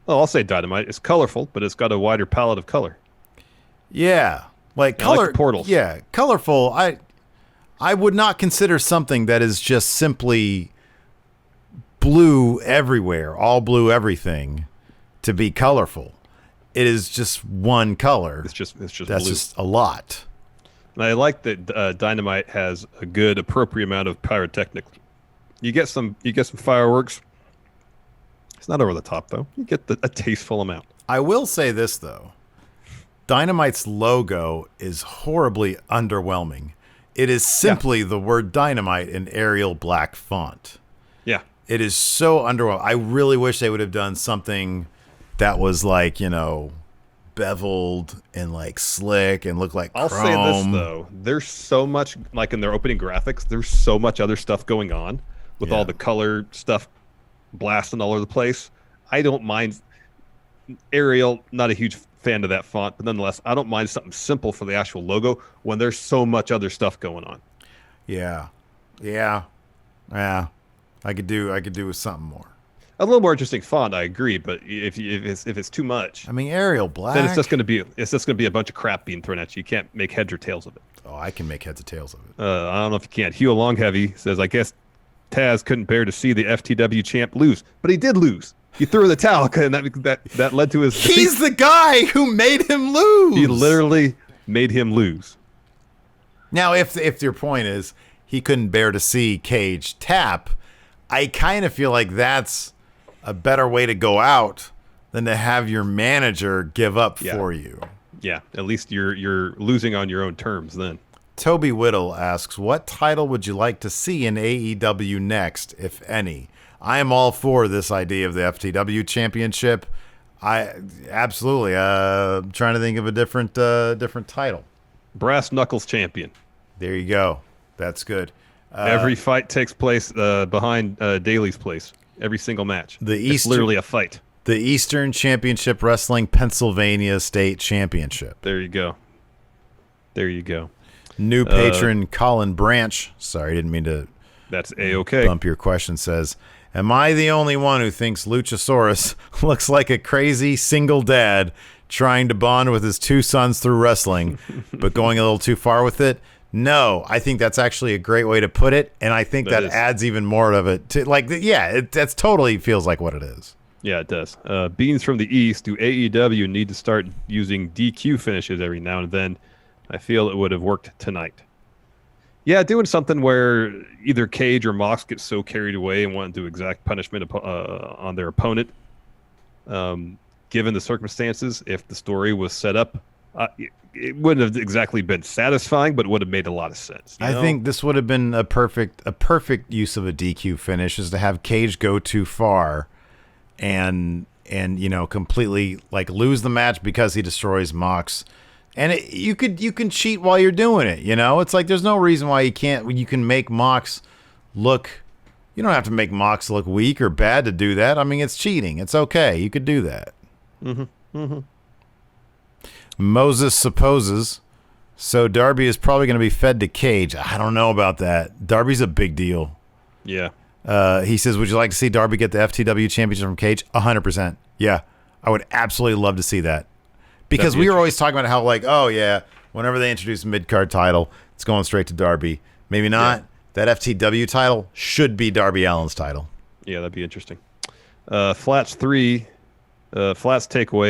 Well, I'll say Dynamite. It's colorful, but it's got a wider palette of color. Yeah, color. I like the portals. Yeah, colorful. I would not consider something that is just simply blue everywhere, all blue everything, to be colorful. It is just one color. It's just That's blue. just a lot. And I like that Dynamite has a good, appropriate amount of pyrotechnics. You get some fireworks. It's not over the top though. You get a tasteful amount. I will say this though, Dynamite's logo is horribly underwhelming. It is simply the word Dynamite in Arial black font. Yeah. It is so underwhelming. I really wish they would have done something that was beveled and slick and looked like I'll chrome. say this though, there's so much in their opening graphics, there's so much other stuff going on with all the color stuff blasting all over the place. I don't mind Arial, not a huge fan of that font, but nonetheless, I don't mind something simple for the actual logo when there's so much other stuff going on. Yeah. I could do with something more. A little more interesting font, I agree, but if it's too much, I mean, Arial black. then it's just going to be a bunch of crap being thrown at you. You can't make heads or tails of it. Oh, I can make heads or tails of it. I don't know if you can. Hugh Longheavy says, I guess Taz couldn't bear to see the FTW champ lose, but he did lose. He threw in the towel, and that led to his. He's the guy who made him lose. He literally made him lose. Now, if your point is he couldn't bear to see Cage tap, I kind of feel like that's a better way to go out than to have your manager give up for you. Yeah, at least you're losing on your own terms then. Toby Whittle asks, what title would you like to see in AEW next, if any? I am all for this idea of the FTW championship. Absolutely. I'm trying to think of a different title. Brass Knuckles champion. There you go. That's good. Every fight takes place behind Daly's place. Every single match. It's literally a fight. The Eastern Championship Wrestling Pennsylvania State Championship. There you go. New patron Colin Branch, sorry, didn't mean to That's A-okay. bump your question, says, am I the only one who thinks Luchasaurus looks like a crazy single dad trying to bond with his two sons through wrestling, but going a little too far with it? No, I think that's actually a great way to put it, and I think that adds even more of it to, like, that's totally feels like what it is. Yeah, it does. Beans from the East, do AEW need to start using DQ finishes every now and then? I feel it would have worked tonight. Yeah, doing something where either Cage or Mox get so carried away and want to do exact punishment on their opponent. Given the circumstances, if the story was set up, it wouldn't have exactly been satisfying, but it would have made a lot of sense. I think this would have been a perfect use of a DQ finish, is to have Cage go too far and completely like lose the match because he destroys Mox. And you can cheat while you're doing it, It's like there's no reason why you can make Mox look. You don't have to make Mox look weak or bad to do that. I mean, it's cheating. It's okay. You could do that. Moses supposes. So Darby is probably going to be fed to Cage. I don't know about that. Darby's a big deal. Yeah. He says, would you like to see Darby get the FTW championship from Cage? 100%. Yeah. I would absolutely love to see that. Because we were always talking about how, like, oh, yeah, whenever they introduce a mid-card title, it's going straight to Darby. Maybe not. Yeah. That FTW title should be Darby Allin's title. Yeah, that'd be interesting. Flats takeaway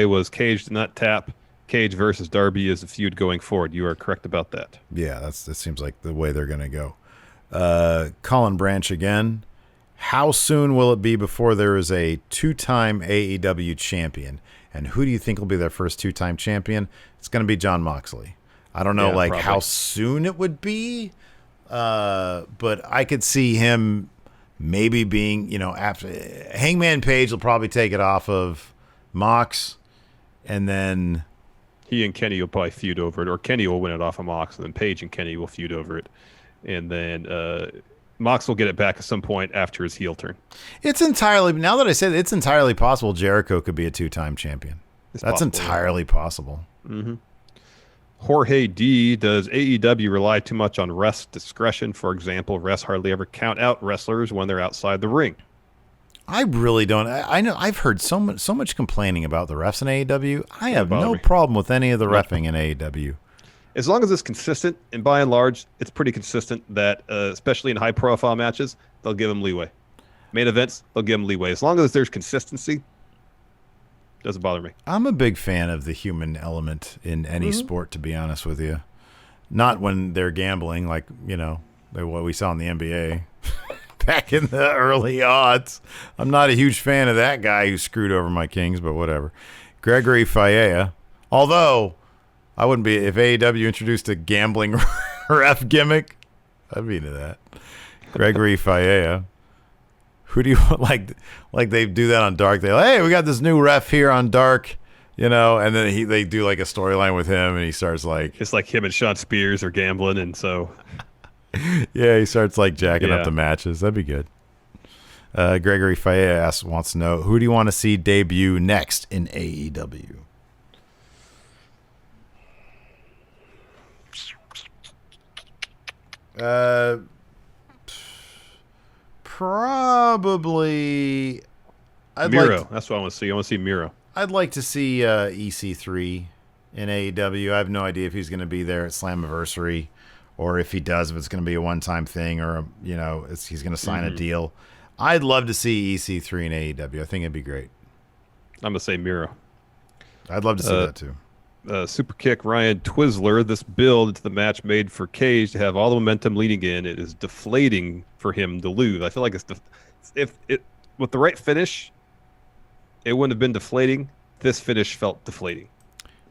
was Cage did not tap. Cage versus Darby is a feud going forward. You are correct about that. Yeah, that seems like the way they're going to go. Colin Branch again. How soon will it be before there is a two-time AEW champion? And who do you think will be their first two-time champion? It's going to be Jon Moxley. I don't know probably how soon it would be, but I could see him maybe being, after Hangman Page will probably take it off of Mox, and then he and Kenny will probably feud over it, or Kenny will win it off of Mox, and then Page and Kenny will feud over it, and then Mox will get it back at some point after his heel turn. It's entirely, now that I said it, it's entirely possible Jericho could be a two-time champion. That's entirely possible. Mm-hmm. Jorge D, does AEW rely too much on refs' discretion? For example, refs hardly ever count out wrestlers when they're outside the ring. I really don't. I know I've heard so much complaining about the refs in AEW. I have no problem with any of the reffing in AEW. As long as it's consistent, and by and large, it's pretty consistent that, especially in high-profile matches, they'll give them leeway. Main events, they'll give them leeway. As long as there's consistency, doesn't bother me. I'm a big fan of the human element in any sport, to be honest with you. Not when they're gambling, like, what we saw in the NBA back in the early odds. I'm not a huge fan of that guy who screwed over my Kings, but whatever. Gregory Faella, although I wouldn't be, if AEW introduced a gambling ref gimmick, I'd be into that. Gregory Faella. Who do you want? Like they do that on Dark. They like, hey, we got this new ref here on Dark, and then they do like a storyline with him, and he starts like, it's like him and Sean Spears are gambling, and so yeah, he starts like jacking up the matches. That'd be good. Gregory Faella wants to know, who do you want to see debut next in AEW? Probably Miro. That's what I want to see. I want to see Miro. I'd like to see EC3 in AEW. I have no idea if he's going to be there at Slammiversary, or if he does, if it's going to be a one-time thing, or he's going to sign a deal. I'd love to see EC3 in AEW. I think it'd be great. I'm going to say Miro. I'd love to see that too. Super kick Ryan Twizzler. This build into the match made for Cage to have all the momentum leading in. It is deflating for him to lose. I feel like if with the right finish, it wouldn't have been deflating. This finish felt deflating.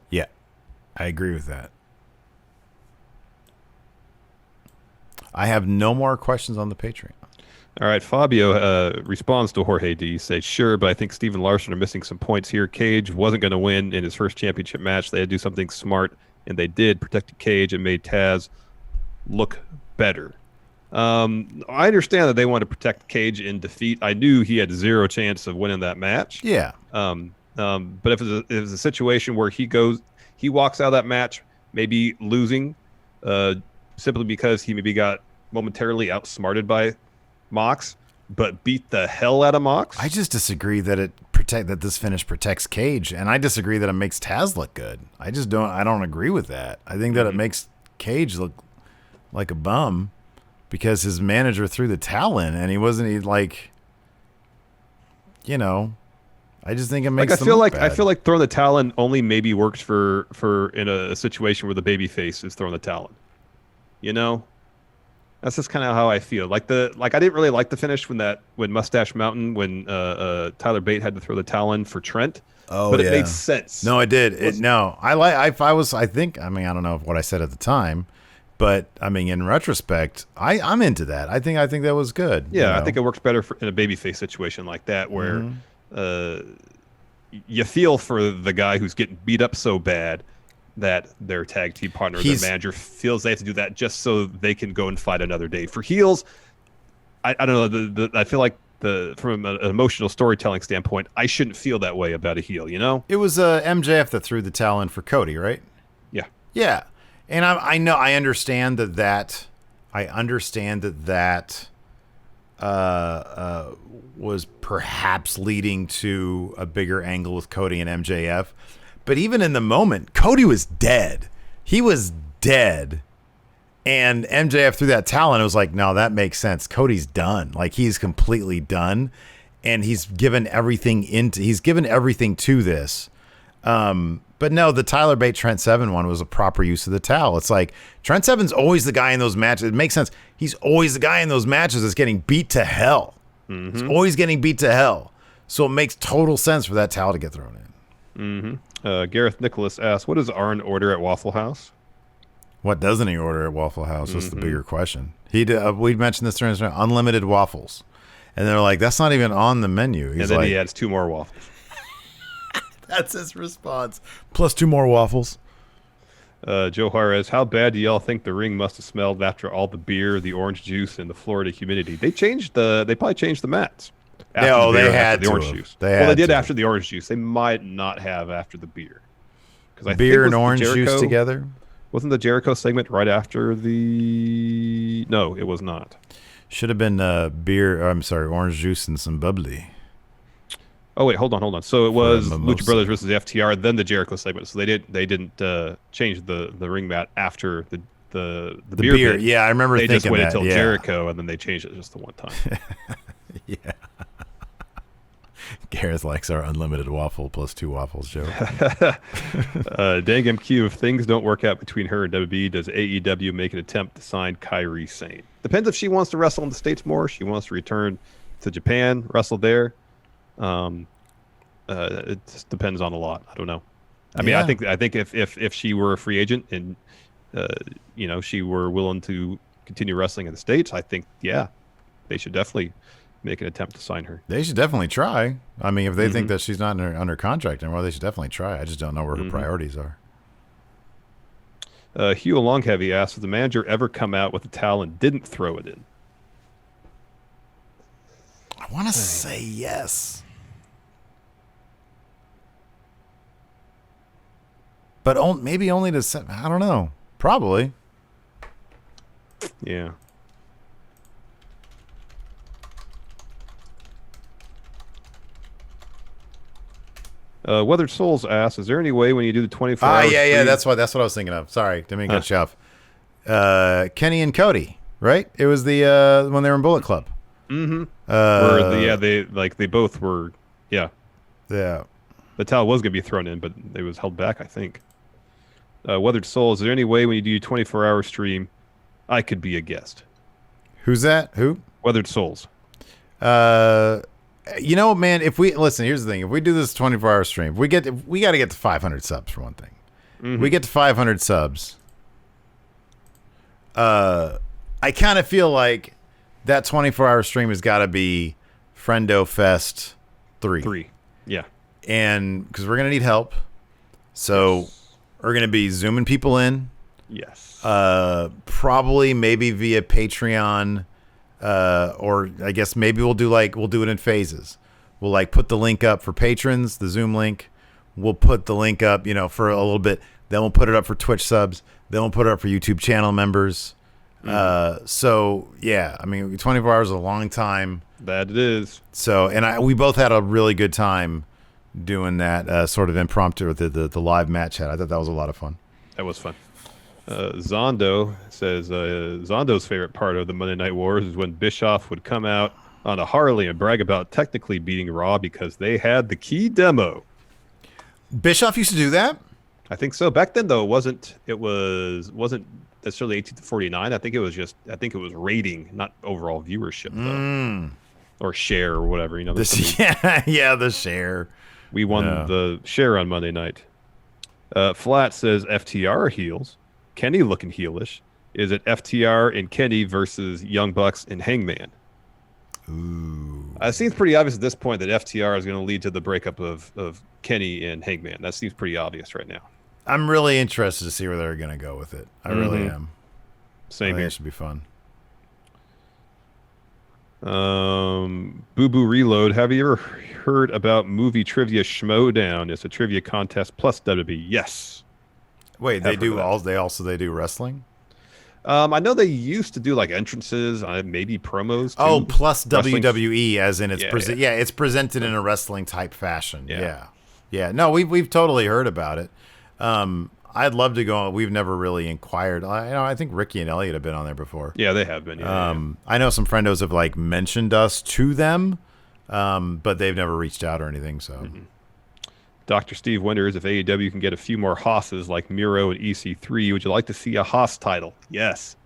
Yeah, I agree with that. I have no more questions on the Patreon. All right, Fabio responds to Jorge D. Says, sure, but I think Steve and Larson are missing some points here. Cage wasn't going to win in his first championship match. They had to do something smart, and they did. Protected Cage and made Taz look better. I understand that they want to protect Cage in defeat. I knew he had zero chance of winning that match. Yeah. But if it's a situation where he walks out of that match maybe losing, simply because he maybe got momentarily outsmarted by Mox, but beat the hell out of Mox. I just disagree that that this finish protects Cage, and I disagree that it makes Taz look good. I don't agree with that. I think that it makes Cage look like a bum because his manager threw the towel in, and I just think it makes. I feel like throwing the towel in only maybe works for in a situation where the baby face is throwing the towel in. That's just kind of how I feel. I didn't really like the finish when Mustache Mountain when Tyler Bate had to throw the towel in for Trent. Oh, but yeah. It made sense. No, it did. I don't know what I said at the time, but I mean, in retrospect, I'm into that. I think that was good. Yeah, I think it works better in a babyface situation like that where you feel for the guy who's getting beat up so bad that their tag team partner, their manager, feels they have to do that just so they can go and fight another day. For heels, I don't know. I feel like from an emotional storytelling standpoint, I shouldn't feel that way about a heel. It was MJF that threw the towel in for Cody, right? Yeah. Yeah, and I understand that. I understand that was perhaps leading to a bigger angle with Cody and MJF. But even in the moment, Cody was dead. He was dead. And MJF threw that towel and it was like, no, that makes sense. Cody's done. Like, he's completely done. And he's given everything to this. But no, the Tyler Bate Trent Seven one was a proper use of the towel. It's like Trent Seven's always the guy in those matches. It makes sense. He's always the guy in those matches that's getting beat to hell. He's always getting beat to hell. So it makes total sense for that towel to get thrown in. Gareth Nicholas asks, what does Arn order at Waffle House? What doesn't he order at Waffle House? That's the bigger question. We mentioned this during unlimited waffles. And they're like, that's not even on the menu. And then he adds 2 more waffles. That's his response. Plus 2 more waffles. Joe Juarez, how bad do y'all think the ring must have smelled after all the beer, the orange juice, and the Florida humidity? They probably changed the mats. No, they had the orange to. Juice. They did after the orange juice. They might not have after the beer. Beer and orange juice together? Wasn't the Jericho segment right after the... No, it was not. Should have been orange juice and some bubbly. Oh, wait, hold on. So it was Lucha Brothers versus FTR, then the Jericho segment. So they didn't change the ring mat after the beer bit. Yeah, I remember thinking that. They just waited until Jericho, and then they changed it just the one time. Yeah. Gareth likes our unlimited waffle plus 2 waffles joke. Dang MQ, if things don't work out between her and WB, does AEW make an attempt to sign Kairi Sane? Depends if she wants to wrestle in the States more. She wants to return to Japan, wrestle there. It just depends on a lot. I don't know. I mean, I think if she were a free agent and she were willing to continue wrestling in the States, I think they should definitely make an attempt to sign her. They should definitely try. I mean, if they think that she's not under contract anymore, they should definitely try. I just don't know where her priorities are. Hugh Longheavy asks, has the manager ever come out with a towel and didn't throw it in? I want to say yes. But maybe only to... I don't know. Probably. Yeah. Weathered Souls asks, is there any way when you do the 24-hour yeah, that's what I was thinking of. Sorry, didn't mean to cut you off. Kenny and Cody, right? It was the when they were in Bullet Club. They both were, yeah. The towel was going to be thrown in, but it was held back, I think. Weathered Souls, is there any way when you do your 24-hour stream, I could be a guest? Who's that? Who? Weathered Souls. You know, man, here's the thing. If we do this 24-hour stream, we got to get to 500 subs for one thing. We get to 500 subs. I kind of feel like that 24-hour stream has got to be Friendo Fest 3. 3, yeah. And because we're going to need help. So we're going to be zooming people in. Yes. Probably maybe via Patreon. Or I guess maybe we'll do it in phases. We'll put the link up for patrons, the Zoom link. We'll put the link up, for a little bit. Then we'll put it up for Twitch subs. Then we'll put it up for YouTube channel members. So yeah, I mean, 24 hours is a long time. That it is. So, and we both had a really good time doing that sort of impromptu, the live match chat. I thought that was a lot of fun. That was fun. Zondo says Zondo's favorite part of the Monday Night Wars is when Bischoff would come out on a Harley and brag about technically beating Raw because they had the key demo. Bischoff used to do that? I think so. Back then, though, it wasn't necessarily 18 to 49. I think it was rating, not overall viewership, though. Or share or whatever. You know, the share. We won the share on Monday night. Flat says FTR heels. Kenny looking heelish. Is it FTR and Kenny versus Young Bucks and Hangman? Ooh. It seems pretty obvious at this point that FTR is going to lead to the breakup of Kenny and Hangman. That seems pretty obvious right now. I'm really interested to see where they're going to go with it. I really am. Same here. here. It should be fun. Boo Boo Reload. Have you ever heard about Movie Trivia Schmodown? It's a trivia contest plus WWE. Yes. Wait, they do wrestling? I know they used to do like entrances, maybe promos. Oh, plus wrestling. WWE, as in it's it's presented in a wrestling type fashion. Yeah. No, we've totally heard about it. I'd love to go. We've never really inquired. I think Ricky and Elliot have been on there before. Yeah, they have been. I know some friendos have like mentioned us to them, but they've never reached out or anything. So, Dr. Steve wonders if AEW can get a few more Hosses like Miro and EC3. Would you like to see a Hoss title? Yes.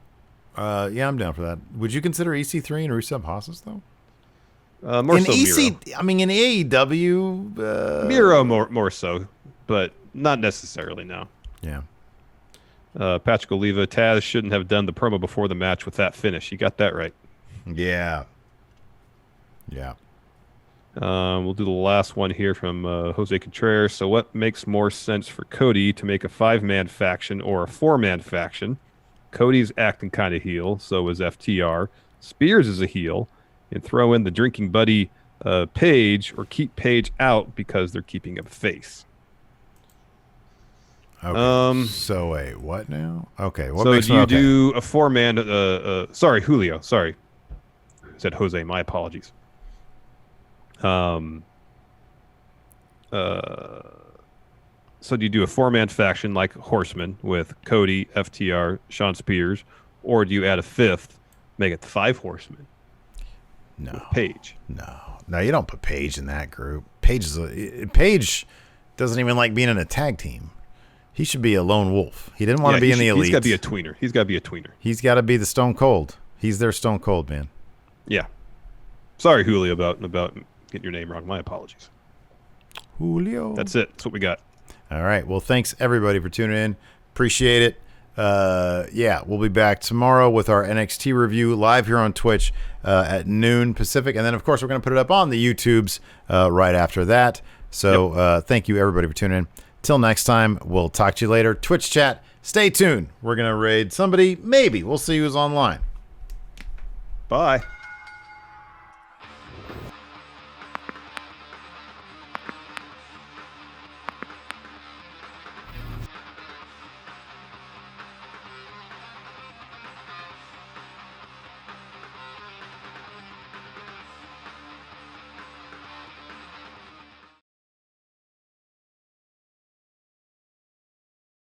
Yeah, I'm down for that. Would you consider EC3 and Rusev Hosses though? More in so EC, Miro. I mean, in AEW, Miro more so, but not necessarily now. Yeah. Patrick Oliva, Taz shouldn't have done the promo before the match with that finish. You got that right. Yeah. We'll do the last one here from Jose Contreras. So what makes more sense for Cody, to make a 5-man faction or a 4-man faction? Cody's acting kind of heel, so is FTR. Spears is a heel, and throw in the drinking buddy Page, or keep Page out because they're keeping a face. Okay. So wait, what now? Okay. What so makes do you okay. do a 4-man? Sorry, Julio. Sorry, said Jose. My apologies. So do you do a 4-man faction like Horseman with Cody, FTR, Sean Spears, or do you add a 5th, make it the 5 Horsemen? No. Page. No, you don't put Page in that group. Page doesn't even like being in a tag team. He should be a lone wolf. He didn't want to be in the elite. He's got to be a tweener. He's got to be the Stone Cold. He's their Stone Cold, man. Yeah. Sorry, Julio, about getting your name wrong. My apologies. Julio. That's it. That's what we got. All right. Well, thanks everybody for tuning in. Appreciate it. We'll be back tomorrow with our NXT review live here on Twitch at noon Pacific. And then, of course, we're going to put it up on the YouTubes right after that. So thank you, everybody, for tuning in. Till next time, we'll talk to you later. Twitch chat, stay tuned. We're going to raid somebody. Maybe. We'll see who's online. Bye.